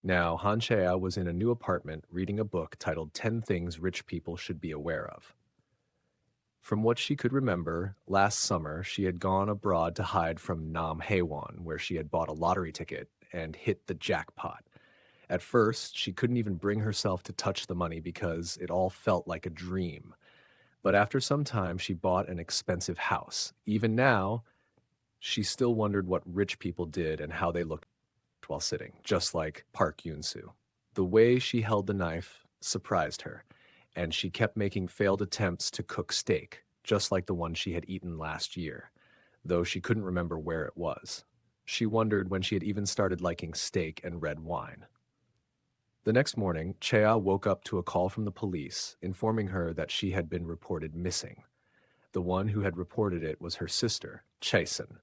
Now, Hanchea was in a new apartment reading a book titled 10 Things Rich People Should Be Aware of. From what she could remember, last summer she had gone abroad to hide from Nam Haewon, where she had bought a lottery ticket and hit the jackpot. At first, she couldn't even bring herself to touch the money because it all felt like a dream. But after some time, she bought an expensive house. Even now, she still wondered what rich people did and how they looked while sitting, just like Park Yoon-soo. The way she held the knife surprised her, and she kept making failed attempts to cook steak, just like the one she had eaten last year, though she couldn't remember where it was. She wondered when she had even started liking steak and red wine. The next morning, Chea woke up to a call from the police informing her that she had been reported missing. The one who had reported it was her sister, Chaesun.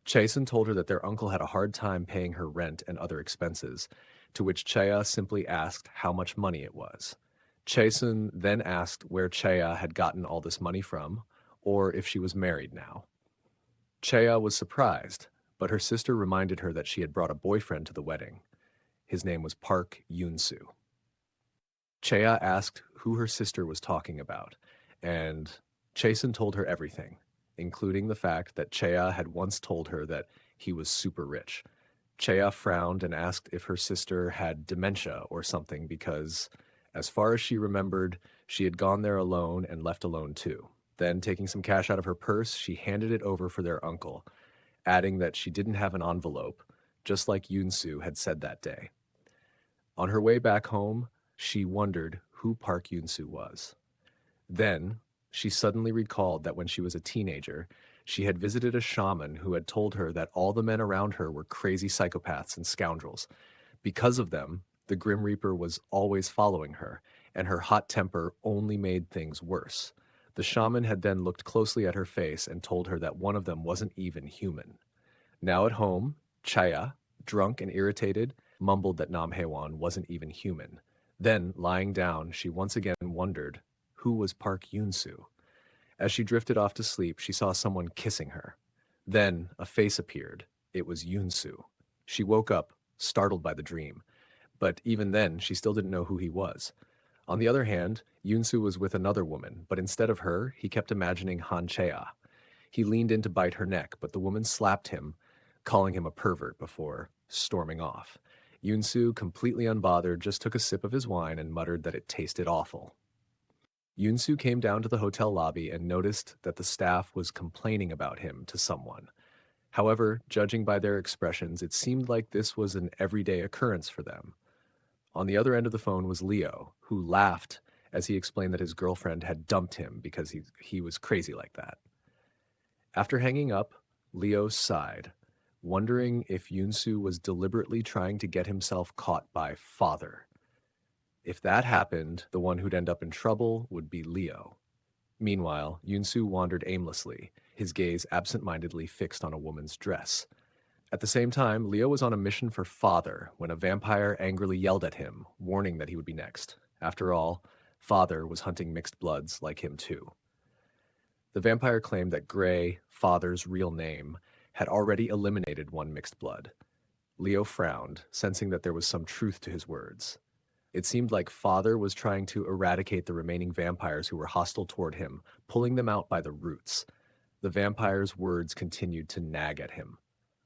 Chaesun told her that their uncle had a hard time paying her rent and other expenses, to which Chea simply asked how much money it was. Chaesun then asked where Chea had gotten all this money from, or if she was married now. Chea was surprised, but her sister reminded her that she had brought a boyfriend to the wedding. His name was Park Yoon-soo. Chea asked who her sister was talking about, and Chaesun told her everything, including the fact that Chea had once told her that he was super rich. Chea frowned and asked if her sister had dementia or something because, as far as she remembered, she had gone there alone and left alone too. Then, taking some cash out of her purse, she handed it over for their uncle, adding that she didn't have an envelope, just like Yoon-soo had said that day. On her way back home, she wondered who Park Yoon-soo was. Then, she suddenly recalled that when she was a teenager, she had visited a shaman who had told her that all the men around her were crazy psychopaths and scoundrels. Because of them, the Grim Reaper was always following her, and her hot temper only made things worse. The shaman had then looked closely at her face and told her that one of them wasn't even human. Now at home, Chaya, drunk and irritated, mumbled that Nam Haewon wasn't even human. Then, lying down, she once again wondered who was Park Yoon-soo. As she drifted off to sleep, she saw someone kissing her. Then a face appeared. It was Yoon-soo. She woke up, startled by the dream. But even then, she still didn't know who he was. On the other hand, Yoon-soo was with another woman, but instead of her, he kept imagining Han-chea. He leaned in to bite her neck, but the woman slapped him, calling him a pervert before storming off. Yoon-soo, completely unbothered, just took a sip of his wine and muttered that it tasted awful. Yoon-soo came down to the hotel lobby and noticed that the staff was complaining about him to someone. However, judging by their expressions, it seemed like this was an everyday occurrence for them. On the other end of the phone was Leo, who laughed as he explained that his girlfriend had dumped him because he was crazy like that. After hanging up, Leo sighed, wondering if Yoon-soo was deliberately trying to get himself caught by Father. If that happened, the one who'd end up in trouble would be Leo. Meanwhile, Yoon-soo wandered aimlessly, his gaze absent-mindedly fixed on a woman's dress. At the same time, Leo was on a mission for Father when a vampire angrily yelled at him, warning that he would be next. After all, Father was hunting mixed bloods like him too. The vampire claimed that Gray, Father's real name, had already eliminated one mixed blood. Leo frowned, sensing that there was some truth to his words. It seemed like Father was trying to eradicate the remaining vampires who were hostile toward him, pulling them out by the roots. The vampire's words continued to nag at him.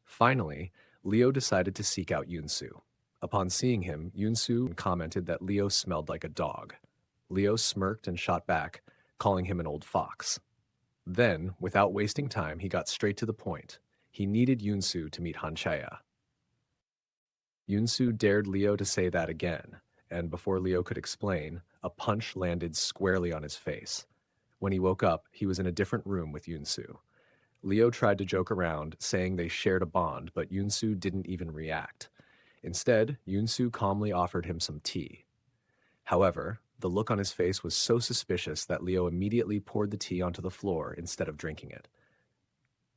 Finally, Leo decided to seek out Yoon-soo. Upon seeing him, Yoon-soo commented that Leo smelled like a dog. Leo smirked and shot back, calling him an old fox. Then, without wasting time, he got straight to the point. He needed Yoon-soo to meet Han-chea. Yoon-soo dared Leo to say that again, and before Leo could explain, a punch landed squarely on his face. When he woke up, he was in a different room with Yoon-soo. Leo tried to joke around, saying they shared a bond, but Yoon-soo didn't even react. Instead, Yoon-soo calmly offered him some tea. However, the look on his face was so suspicious that Leo immediately poured the tea onto the floor instead of drinking it.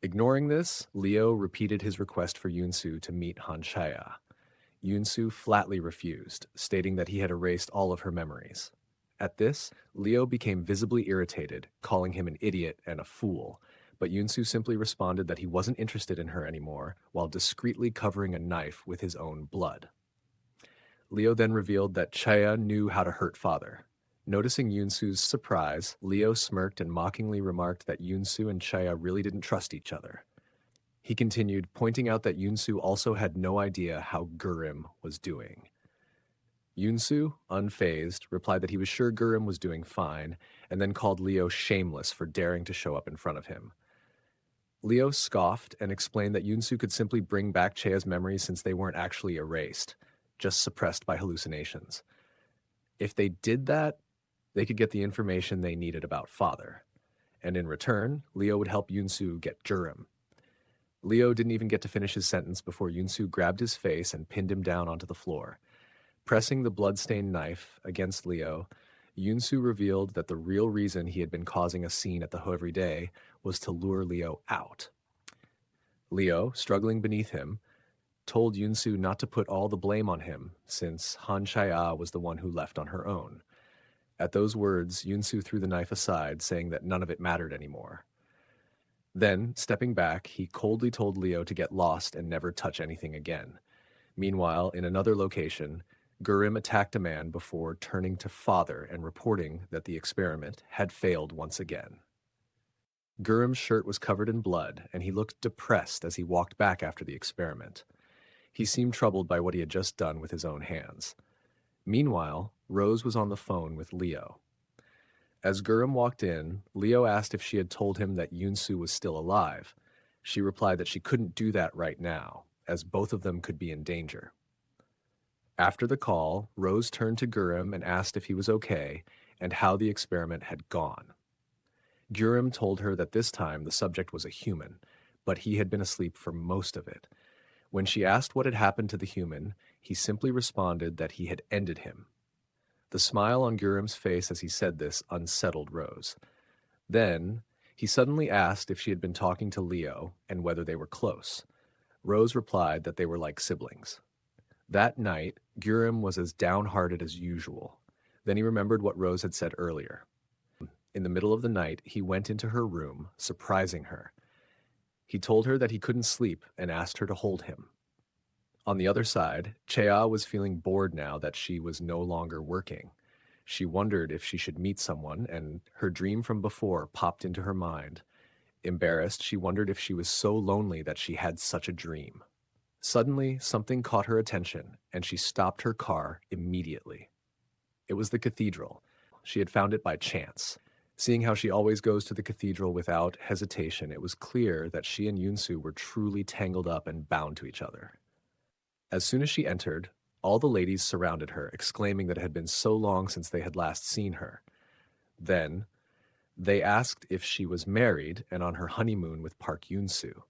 Ignoring this, Leo repeated his request for Yoon-soo to meet Han-chea. Yoon-soo flatly refused, stating that he had erased all of her memories. At this, Leo became visibly irritated, calling him an idiot and a fool, but Yoon-soo simply responded that he wasn't interested in her anymore, while discreetly covering a knife with his own blood. Leo then revealed that Chaya knew how to hurt father. Noticing Yunsu's surprise, Leo smirked and mockingly remarked that Yunsu and Chaya really didn't trust each other. He continued, pointing out that Yunsu also had no idea how Gurim was doing. Yunsu, unfazed, replied that he was sure Gurim was doing fine, and then called Leo shameless for daring to show up in front of him. Leo scoffed and explained that Yunsu could simply bring back Chaya's memories since they weren't actually erased, just suppressed by hallucinations. If they did that, they could get the information they needed about father. And in return, Leo would help Yunsu get Gurim. Leo didn't even get to finish his sentence before Yunsu grabbed his face and pinned him down onto the floor. Pressing the blood-stained knife against Leo, Yunsu revealed that the real reason he had been causing a scene at the Ho every day was to lure Leo out. Leo, struggling beneath him, told Yunsu not to put all the blame on him, since Han Chaya was the one who left on her own. At those words, Yunsu threw the knife aside, saying that none of it mattered anymore. Then, stepping back, he coldly told Leo to get lost and never touch anything again. Meanwhile, in another location, Gurim attacked a man before turning to father and reporting that the experiment had failed once again. Gurim's shirt was covered in blood, and he looked depressed as he walked back after the experiment. He seemed troubled by what he had just done with his own hands. Meanwhile, Rose was on the phone with Leo. As Gurim walked in, Leo asked if she had told him that Yunsu was still alive. She replied that she couldn't do that right now, as both of them could be in danger. After the call, Rose turned to Gurim and asked if he was okay and how the experiment had gone. Gurim told her that this time the subject was a human, but he had been asleep for most of it. When she asked what had happened to the human, he simply responded that he had ended him. The smile on Gurim's face as he said this unsettled Rose. Then, he suddenly asked if she had been talking to Leo and whether they were close. Rose replied that they were like siblings. That night, Gurim was as downhearted as usual. Then he remembered what Rose had said earlier. In the middle of the night, he went into her room, surprising her. He told her that he couldn't sleep and asked her to hold him. On the other side, Chea was feeling bored now that she was no longer working. She wondered if she should meet someone, and her dream from before popped into her mind. Embarrassed, she wondered if she was so lonely that she had such a dream. Suddenly, something caught her attention, and she stopped her car immediately. It was the cathedral. She had found it by chance. Seeing how she always goes to the cathedral without hesitation, it was clear that she and Yunsu were truly tangled up and bound to each other. As soon as she entered, all the ladies surrounded her, exclaiming that it had been so long since they had last seen her. Then, they asked if she was married and on her honeymoon with Park Yunsu.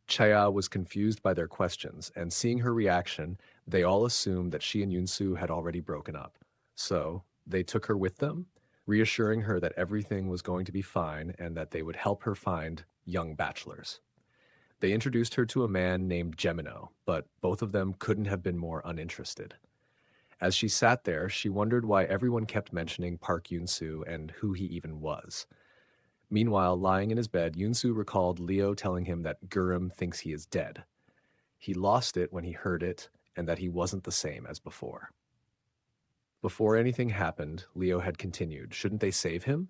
Chaya was confused by their questions, and seeing her reaction, they all assumed that she and Yunsu had already broken up. So, they took her with them, reassuring her that everything was going to be fine and that they would help her find young bachelors. They introduced her to a man named Gemino, but both of them couldn't have been more uninterested. As she sat there, she wondered why everyone kept mentioning Park Yunsu and who he even was. Meanwhile, lying in his bed, Yunsu recalled Leo telling him that Gurim thinks he is dead. He lost it when he heard it, and that he wasn't the same as before. Before anything happened, Leo had continued, "Shouldn't they save him?"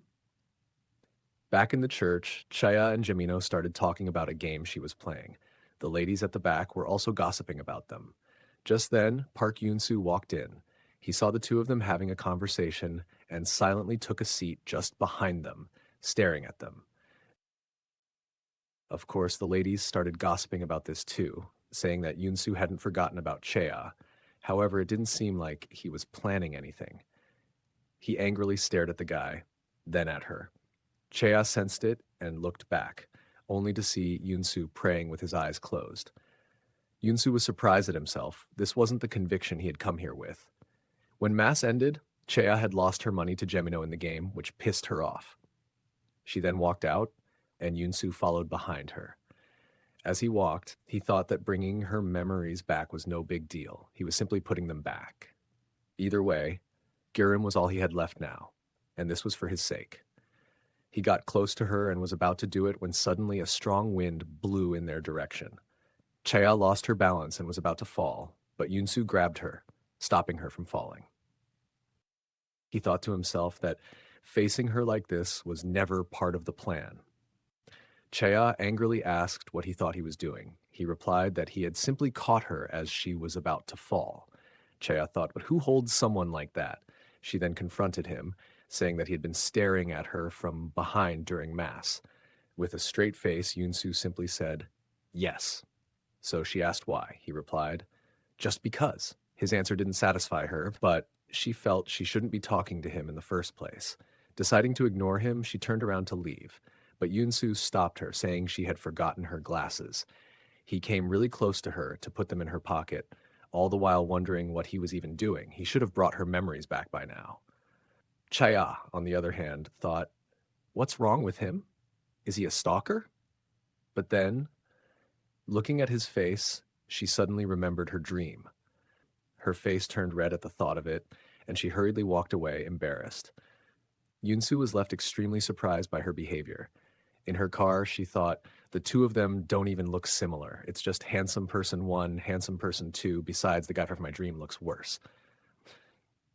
Back in the church, Chaya and Gemino started talking about a game she was playing. The ladies at the back were also gossiping about them. Just then, Park Yunsu walked in. He saw the two of them having a conversation and silently took a seat just behind them, staring at them. Of course, the ladies started gossiping about this too, saying that Yunsu hadn't forgotten about Chaya. However, it didn't seem like he was planning anything. He angrily stared at the guy, then at her. Chea sensed it and looked back, only to see Yunsu praying with his eyes closed. Yunsu was surprised at himself. This wasn't the conviction he had come here with. When Mass ended, Chea had lost her money to Gemino in the game, which pissed her off. She then walked out, and Yunsu followed behind her. As he walked, he thought that bringing her memories back was no big deal. He was simply putting them back. Either way, Gurim was all he had left now, and this was for his sake. He got close to her and was about to do it when suddenly a strong wind blew in their direction. Chaya lost her balance and was about to fall, but Yunsu grabbed her, stopping her from falling. He thought to himself that facing her like this was never part of the plan. Chea angrily asked what he thought he was doing. He replied that he had simply caught her as she was about to fall. Chea thought, but who holds someone like that? She then confronted him, saying that he had been staring at her from behind during Mass. With a straight face, Yunsu simply said, yes. So she asked why. He replied, just because. His answer didn't satisfy her, but she felt she shouldn't be talking to him in the first place. Deciding to ignore him, she turned around to leave. But Yunsu stopped her, saying she had forgotten her glasses. He came really close to her to put them in her pocket, all the while wondering what he was even doing. He should have brought her memories back by now. Chaya, on the other hand, thought, what's wrong with him? Is he a stalker? But then, looking at his face, she suddenly remembered her dream. Her face turned red at the thought of it, and she hurriedly walked away, embarrassed. Yunsu was left extremely surprised by her behavior. In her car, she thought, the two of them don't even look similar. It's just handsome person one, handsome person two, besides the guy from my dream looks worse.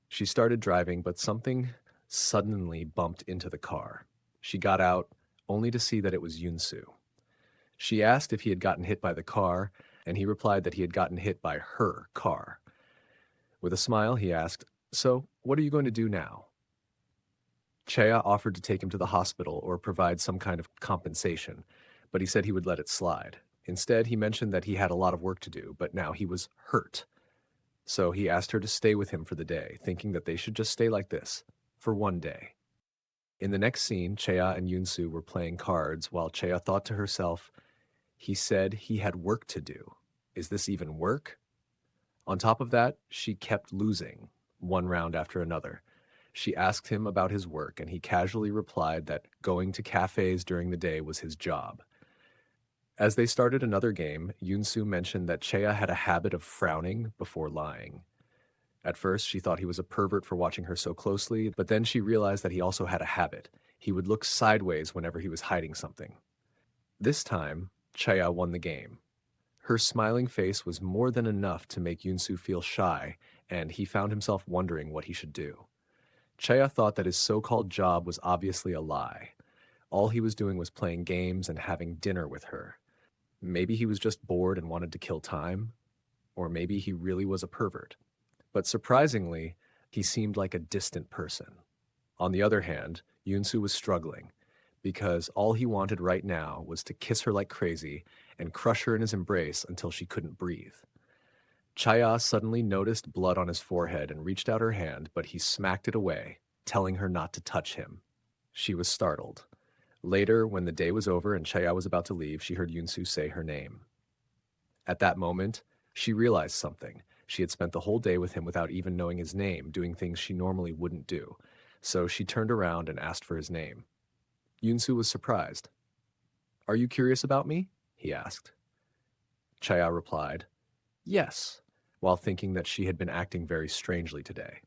She started driving, but something suddenly bumped into the car. She got out, only to see that it was Yunsu. She asked if he had gotten hit by the car, and he replied that he had gotten hit by her car. With a smile, he asked, so, what are you going to do now? Chea offered to take him to the hospital or provide some kind of compensation, but he said he would let it slide. Instead, he mentioned that he had a lot of work to do, but now he was hurt. So he asked her to stay with him for the day, thinking that they should just stay like this, for one day. In the next scene, Chea and Yunsu were playing cards while Chea thought to herself, he said he had work to do. Is this even work? On top of that, she kept losing, one round after another. She asked him about his work, and he casually replied that going to cafes during the day was his job. As they started another game, Yunsu mentioned that Chea had a habit of frowning before lying. At first, she thought he was a pervert for watching her so closely, but then she realized that he also had a habit. He would look sideways whenever he was hiding something. This time, Chea won the game. Her smiling face was more than enough to make Yunsu feel shy, and he found himself wondering what he should do. Chea thought that his so-called job was obviously a lie. All he was doing was playing games and having dinner with her. Maybe he was just bored and wanted to kill time, or maybe he really was a pervert. But surprisingly, he seemed like a distant person. On the other hand, Yunsu was struggling, because all he wanted right now was to kiss her like crazy and crush her in his embrace until she couldn't breathe. Chaya suddenly noticed blood on his forehead and reached out her hand, but he smacked it away, telling her not to touch him. She was startled. Later, when the day was over and Chaya was about to leave, she heard Yunsu say her name. At that moment, she realized something. She had spent the whole day with him without even knowing his name, doing things she normally wouldn't do. So she turned around and asked for his name. Yunsu was surprised. "Are you curious about me?" he asked. Chaya replied, "Yes," while thinking that she had been acting very strangely today.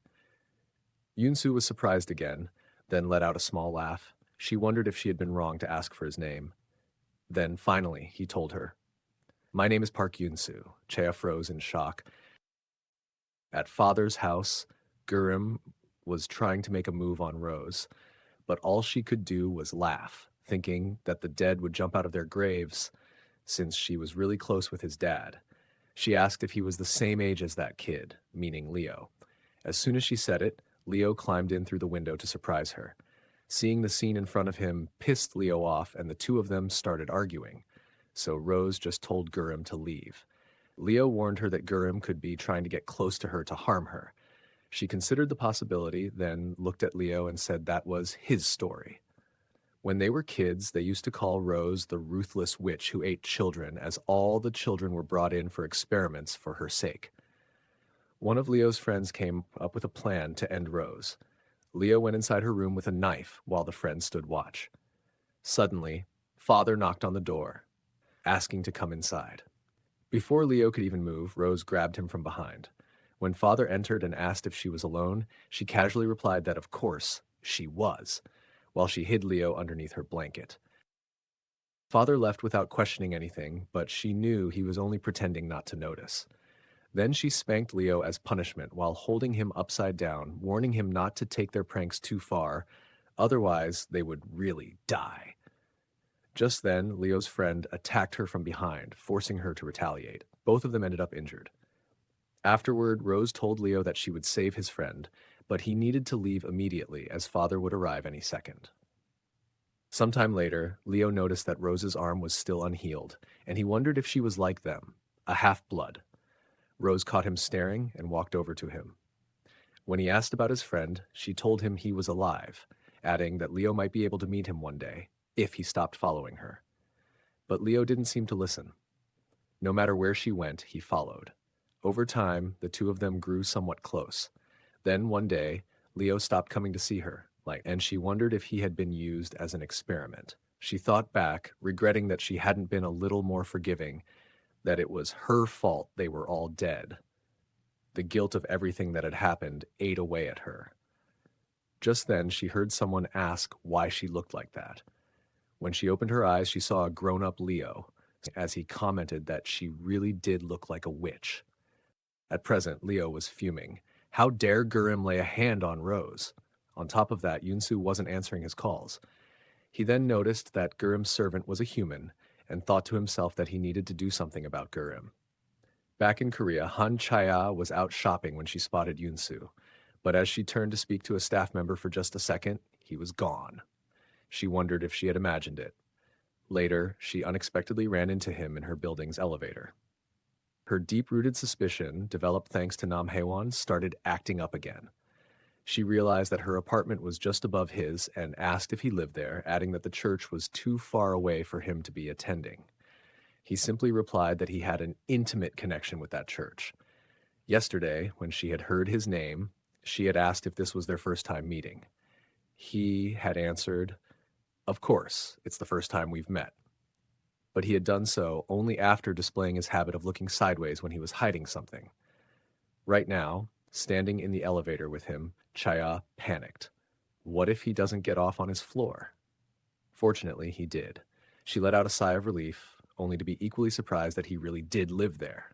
Yunsu was surprised again, then let out a small laugh. She wondered if she had been wrong to ask for his name. Then, finally, he told her, "My name is Park Yunsu." Chea froze in shock. At father's house, Gurim was trying to make a move on Rose, but all she could do was laugh, thinking that the dead would jump out of their graves since she was really close with his dad. She asked if he was the same age as that kid, meaning Leo. As soon as she said it, Leo climbed in through the window to surprise her. Seeing the scene in front of him pissed Leo off, and the two of them started arguing. So Rose just told Gurim to leave. Leo warned her that Gurim could be trying to get close to her to harm her. She considered the possibility, then looked at Leo and said that was his story. When they were kids, they used to call Rose the ruthless witch who ate children, as all the children were brought in for experiments for her sake. One of Leo's friends came up with a plan to end Rose. Leo went inside her room with a knife while the friends stood watch. Suddenly, father knocked on the door, asking to come inside. Before Leo could even move, Rose grabbed him from behind. When father entered and asked if she was alone, she casually replied that of course she was, while she hid Leo underneath her blanket. Father left without questioning anything, but she knew he was only pretending not to notice. Then she spanked Leo as punishment while holding him upside down, warning him not to take their pranks too far, otherwise they would really die. Just then, Leo's friend attacked her from behind, forcing her to retaliate. Both of them ended up injured. Afterward, Rose told Leo that she would save his friend, but he needed to leave immediately as father would arrive any second. Sometime later, Leo noticed that Rose's arm was still unhealed, and he wondered if she was like them, a half-blood. Rose caught him staring and walked over to him. When he asked about his friend, she told him he was alive, adding that Leo might be able to meet him one day, if he stopped following her. But Leo didn't seem to listen. No matter where she went, he followed. Over time, the two of them grew somewhat close. Then one day, Leo stopped coming to see her, and she wondered if he had been used as an experiment. She thought back, regretting that she hadn't been a little more forgiving, that it was her fault they were all dead. The guilt of everything that had happened ate away at her. Just then, she heard someone ask why she looked like that. When she opened her eyes, she saw a grown-up Leo, as he commented that she really did look like a witch. At present, Leo was fuming. How dare Gurim lay a hand on Rose? On top of that, Yunsu wasn't answering his calls. He then noticed that Gurim's servant was a human, and thought to himself that he needed to do something about Gurim. Back in Korea, Han Chaya was out shopping when she spotted Yunsu, but as she turned to speak to a staff member for just a second, he was gone. She wondered if she had imagined it. Later, she unexpectedly ran into him in her building's elevator. Her deep-rooted suspicion, developed thanks to Nam Haewon, started acting up again. She realized that her apartment was just above his and asked if he lived there, adding that the church was too far away for him to be attending. He simply replied that he had an intimate connection with that church. Yesterday, when she had heard his name, she had asked if this was their first time meeting. He had answered, "Of course, it's the first time we've met." But he had done so only after displaying his habit of looking sideways when he was hiding something. Right now, standing in the elevator with him, Chaya panicked. What if he doesn't get off on his floor? Fortunately, he did. She let out a sigh of relief, only to be equally surprised that he really did live there.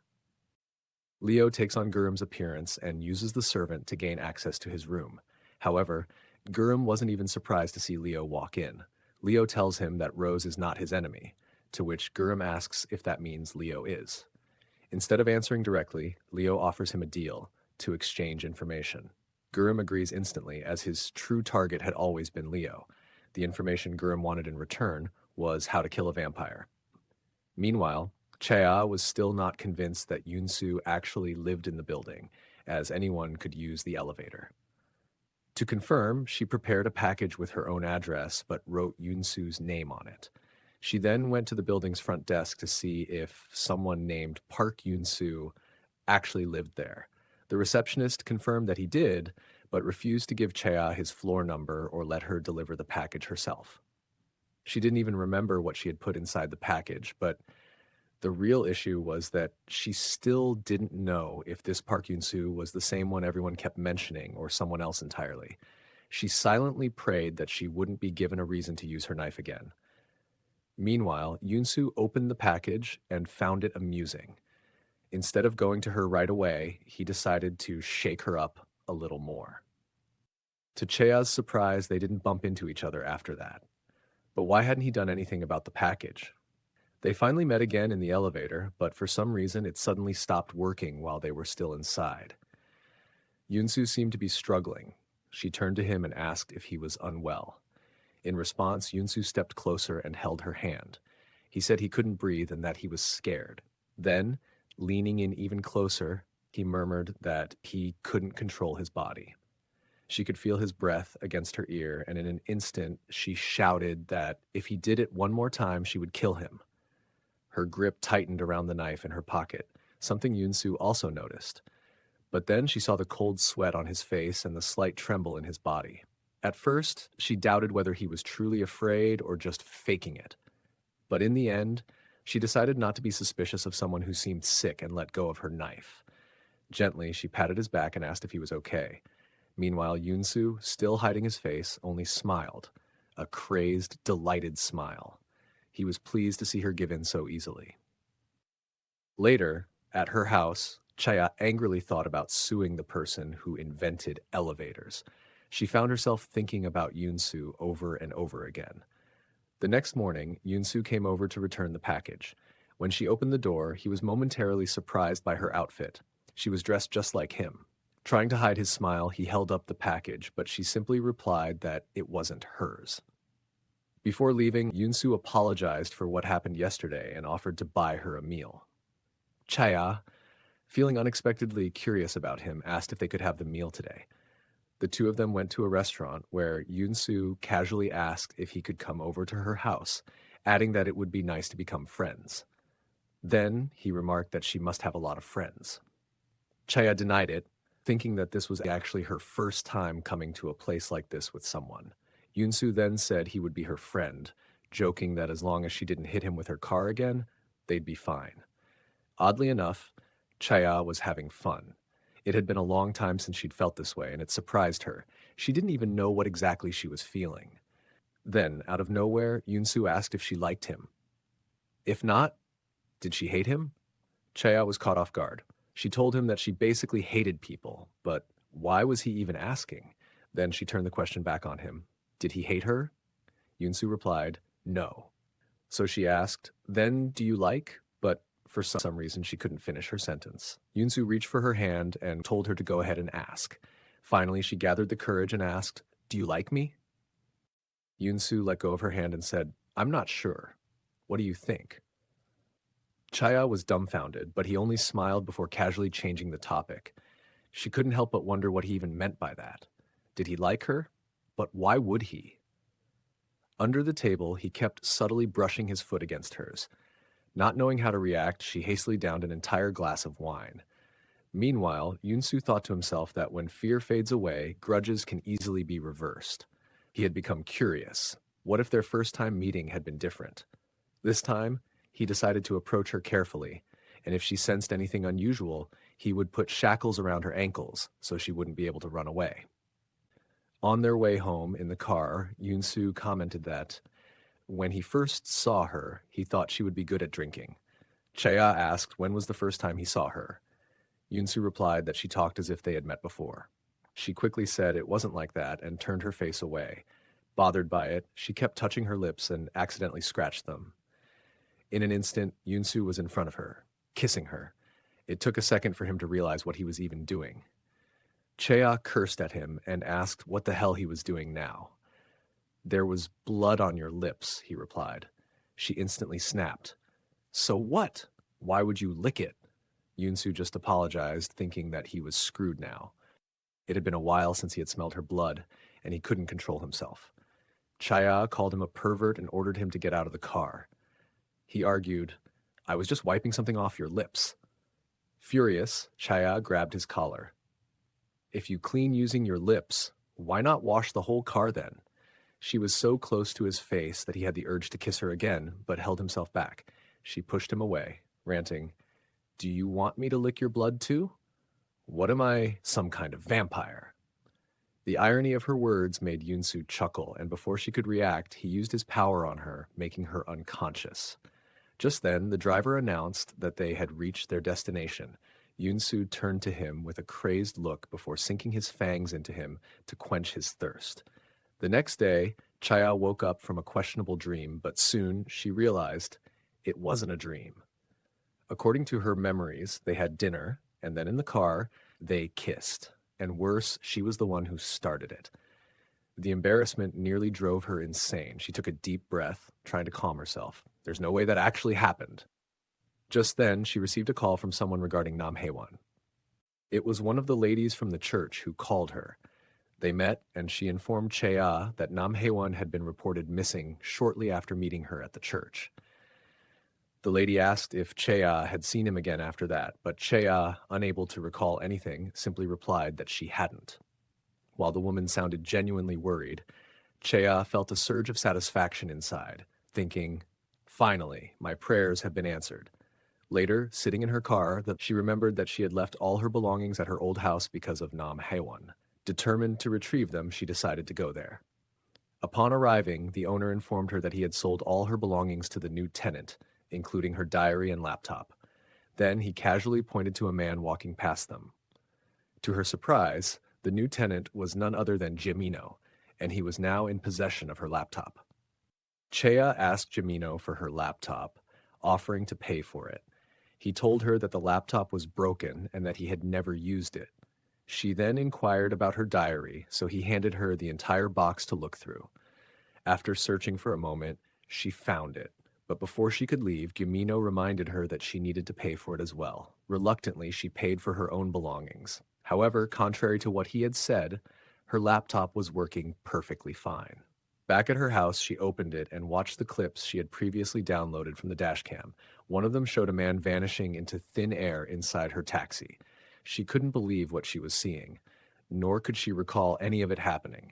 Leo takes on Gurim's appearance and uses the servant to gain access to his room. However, Gurim wasn't even surprised to see Leo walk in. Leo tells him that Rose is not his enemy, to which Gurim asks if that means Leo is. Instead of answering directly, Leo offers him a deal to exchange information. Gurim agrees instantly, as his true target had always been Leo. The information Gurim wanted in return was how to kill a vampire. Meanwhile, Chea was still not convinced that Yunsu actually lived in the building, as anyone could use the elevator. To confirm, she prepared a package with her own address, but wrote Yunsu's name on it. She then went to the building's front desk to see if someone named Park Yunsu actually lived there. The receptionist confirmed that he did, but refused to give Chea his floor number or let her deliver the package herself. She didn't even remember what she had put inside the package, but the real issue was that she still didn't know if this Park Yun-soo was the same one everyone kept mentioning or someone else entirely. She silently prayed that she wouldn't be given a reason to use her knife again. Meanwhile, Yun-soo opened the package and found it amusing. Instead of going to her right away, he decided to shake her up a little more. To Chea's surprise, they didn't bump into each other after that. But why hadn't he done anything about the package? They finally met again in the elevator, but for some reason it suddenly stopped working while they were still inside. Yunsu seemed to be struggling. She turned to him and asked if he was unwell. In response, Yunsu stepped closer and held her hand. He said he couldn't breathe and that he was scared. Then, leaning in even closer, he murmured that he couldn't control his body. She could feel his breath against her ear, and in an instant, she shouted that if he did it one more time, she would kill him. Her grip tightened around the knife in her pocket, something Yunsu also noticed. But then she saw the cold sweat on his face and the slight tremble in his body. At first, she doubted whether he was truly afraid or just faking it. But in the end, she decided not to be suspicious of someone who seemed sick and let go of her knife. Gently, she patted his back and asked if he was okay. Meanwhile, Yunsu, still hiding his face, only smiled, a crazed, delighted smile. He was pleased to see her give in so easily. Later, at her house, Chaya angrily thought about suing the person who invented elevators. She found herself thinking about Yunsu over and over again. The next morning, Yunsu came over to return the package. When she opened the door, he was momentarily surprised by her outfit. She was dressed just like him. Trying to hide his smile, he held up the package, but she simply replied that it wasn't hers. Before leaving, Yunsu apologized for what happened yesterday and offered to buy her a meal. Chaya, feeling unexpectedly curious about him, asked if they could have the meal today. The two of them went to a restaurant where Yunsu casually asked if he could come over to her house, adding that it would be nice to become friends. Then he remarked that she must have a lot of friends. Chaya denied it, thinking that this was actually her first time coming to a place like this with someone. Yunsu then said he would be her friend, joking that as long as she didn't hit him with her car again, they'd be fine. Oddly enough, Chaya was having fun. It had been a long time since she'd felt this way, and it surprised her. She didn't even know what exactly she was feeling. Then, out of nowhere, Yunsu asked if she liked him. If not, did she hate him? Chaya was caught off guard. She told him that she basically hated people, but why was he even asking? Then she turned the question back on him. Did he hate her? Yunsu replied, no. So she asked, then do you like? But for some reason, she couldn't finish her sentence. Yunsu reached for her hand and told her to go ahead and ask. Finally, she gathered the courage and asked, do you like me? Yunsu let go of her hand and said, I'm not sure. What do you think? Chaya was dumbfounded, but he only smiled before casually changing the topic. She couldn't help but wonder what he even meant by that. Did he like her? But why would he? Under the table, he kept subtly brushing his foot against hers. Not knowing how to react, she hastily downed an entire glass of wine. Meanwhile, Yunsu thought to himself that when fear fades away, grudges can easily be reversed. He had become curious. What if their first time meeting had been different? This time, he decided to approach her carefully, and if she sensed anything unusual, he would put shackles around her ankles so she wouldn't be able to run away. On their way home in the car, Yunsu commented that when he first saw her, he thought she would be good at drinking. Chaya asked when was the first time he saw her. Yunsu replied that she talked as if they had met before. She quickly said it wasn't like that and turned her face away. Bothered by it, she kept touching her lips and accidentally scratched them. In an instant, Yunsu was in front of her, kissing her. It took a second for him to realize what he was even doing. Chaya cursed at him and asked what the hell he was doing now. There was blood on your lips, he replied. She instantly snapped. So what? Why would you lick it? Yunsu just apologized, thinking that he was screwed now. It had been a while since he had smelled her blood, and he couldn't control himself. Chaya called him a pervert and ordered him to get out of the car. He argued, I was just wiping something off your lips. Furious, Chaya grabbed his collar. If you clean using your lips, why not wash the whole car then? She was so close to his face that he had the urge to kiss her again, but held himself back. She pushed him away, ranting, Do you want me to lick your blood too? What am I, some kind of vampire? The irony of her words made Yunsu chuckle, and before she could react, he used his power on her, making her unconscious. Just then, the driver announced that they had reached their destination. Yunsu turned to him with a crazed look before sinking his fangs into him to quench his thirst. The next day, Chaya woke up from a questionable dream, but soon she realized it wasn't a dream. According to her memories, they had dinner, and then in the car, they kissed. And worse, she was the one who started it. The embarrassment nearly drove her insane. She took a deep breath, trying to calm herself. There's no way that actually happened. Just then, she received a call from someone regarding Namhaewan. It was one of the ladies from the church who called her. They met, and she informed Chea that Namhaewan had been reported missing shortly after meeting her at the church. The lady asked if Chea had seen him again after that, but Chea, unable to recall anything, simply replied that she hadn't. While the woman sounded genuinely worried, Chea felt a surge of satisfaction inside, thinking, finally, my prayers have been answered. Later, sitting in her car, she remembered that she had left all her belongings at her old house because of Namhaewan. Determined to retrieve them, she decided to go there. Upon arriving, the owner informed her that he had sold all her belongings to the new tenant, including her diary and laptop. Then he casually pointed to a man walking past them. To her surprise, the new tenant was none other than Giamino, and he was now in possession of her laptop. Chea asked Giamino for her laptop, offering to pay for it. He told her that the laptop was broken and that he had never used it. She then inquired about her diary, so he handed her the entire box to look through. After searching for a moment, she found it. But before she could leave, Giamino reminded her that she needed to pay for it as well. Reluctantly, she paid for her own belongings. However, contrary to what he had said, her laptop was working perfectly fine. Back at her house, she opened it and watched the clips she had previously downloaded from the dashcam. One of them showed a man vanishing into thin air inside her taxi. She couldn't believe what she was seeing, nor could she recall any of it happening.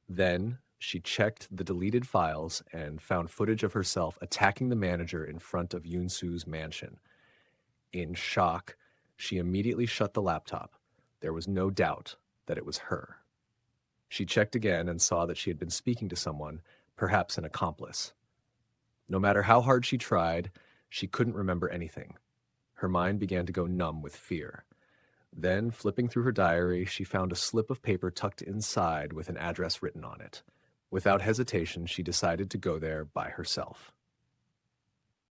Then, she checked the deleted files and found footage of herself attacking the manager in front of Yunsu's mansion. In shock, she immediately shut the laptop. There was no doubt that it was her. She checked again and saw that she had been speaking to someone, perhaps an accomplice. No matter how hard she tried, she couldn't remember anything. Her mind began to go numb with fear. Then, flipping through her diary, she found a slip of paper tucked inside with an address written on it. Without hesitation, she decided to go there by herself.